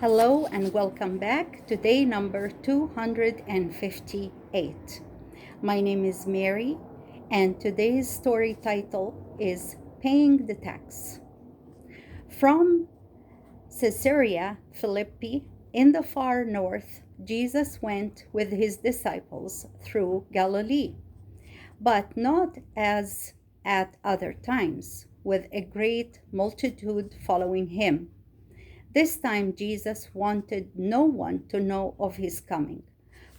Hello and welcome back to day number 258. My name is Mary, and today's story title is Paying the Tax. From Caesarea Philippi in the far north, Jesus went with his disciples through Galilee, but not as at other times, with a great multitude following him. This time Jesus wanted no one to know of his coming,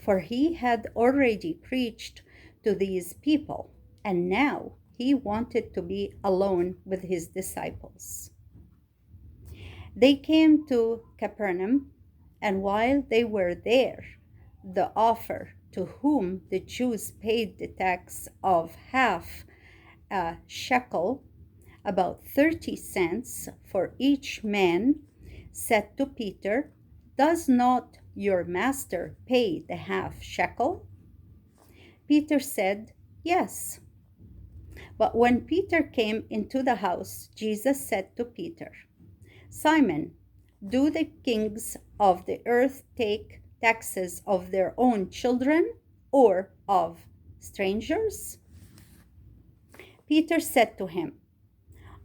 for he had already preached to these people, and now he wanted to be alone with his disciples. They came to Capernaum, and while they were there, the offer to whom the Jews paid the tax of half a shekel, about 30 cents for each man, said to Peter, "Does not your master pay the half shekel?" Peter said, "Yes." But when Peter came into the house, Jesus said to Peter, "Simon, do the kings of the earth take taxes of their own children or of strangers?" Peter said to him,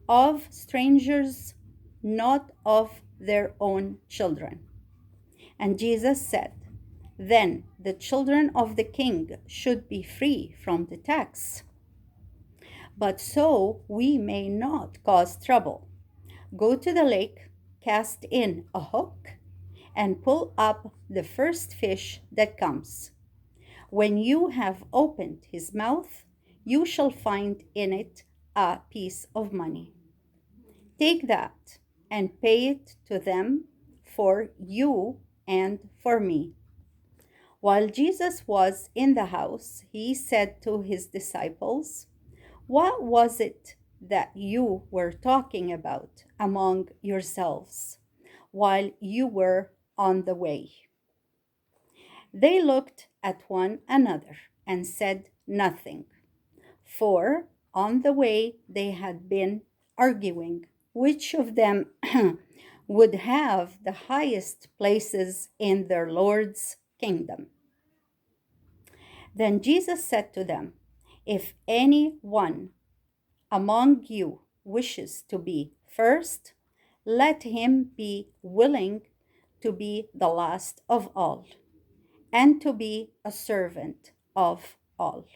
"Of strangers, not of their own children." And Jesus said, "Then the children of the king should be free from the tax. But so we may not cause trouble. Go to the lake, cast in a hook, and pull up the first fish that comes. When you have opened his mouth, you shall find in it a piece of money. Take that and pay it to them for you and for me." While Jesus was in the house, he said to his disciples, "What was it that you were talking about among yourselves while you were on the way?" They looked at one another and said nothing, for on the way they had been arguing which of them would have the highest places in their Lord's kingdom. Then Jesus said to them, "If any one among you wishes to be first, let him be willing to be the last of all, and to be a servant of all."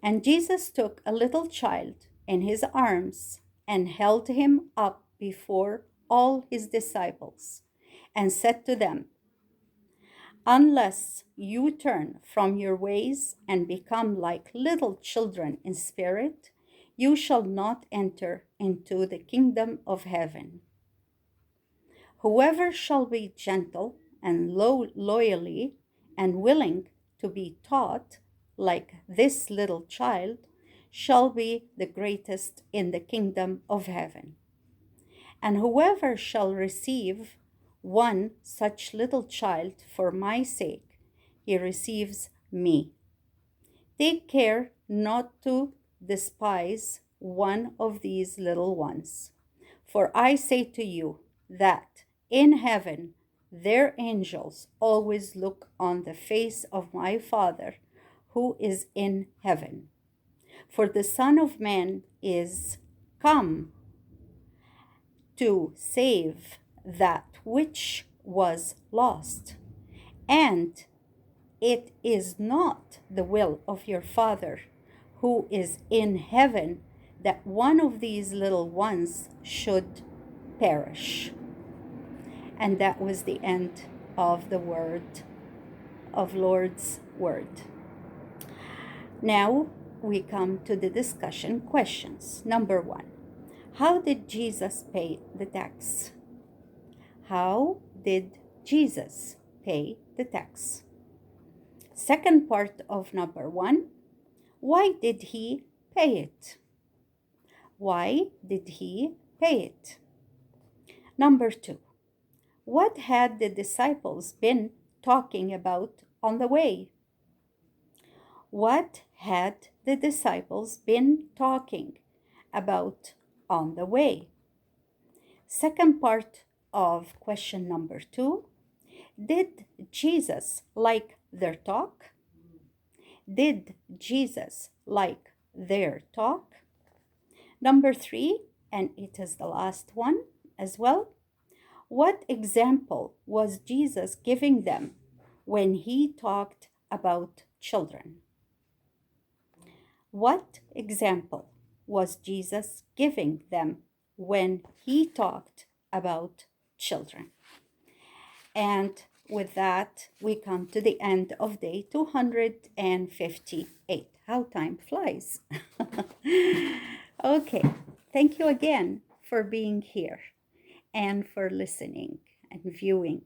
And Jesus took a little child in his arms and held him up before all his disciples and said to them, "Unless you turn from your ways and become like little children in spirit, you shall not enter into the kingdom of heaven. Whoever shall be gentle and loyally and willing to be taught like this little child shall be the greatest in the kingdom of heaven. And whoever shall receive one such little child for my sake, he receives me. Take care not to despise one of these little ones. For I say to you that in heaven their angels always look on the face of my Father who is in heaven. For the Son of Man is come to save that which was lost. And it is not the will of your Father who is in heaven that one of these little ones should perish." And that was the end of the word of Lord's word. Now we come to the discussion questions. Number 1. How did Jesus pay the tax? How did Jesus pay the tax? Second part of number 1. Why did he pay it? Why did he pay it? Number 2. What had the disciples been talking about on the way? What had the disciples been talking about on the way? Second part of question number 2. Did Jesus like their talk? Did Jesus like their talk? Number 3, and it is the last one as well. What example was Jesus giving them when he talked about children? What example was Jesus giving them when he talked about children? And with that, we come to the end of day 258. How time flies. Okay, thank you again for being here and for listening and viewing.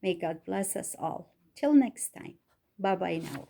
May God bless us all. Till next time. Bye bye now.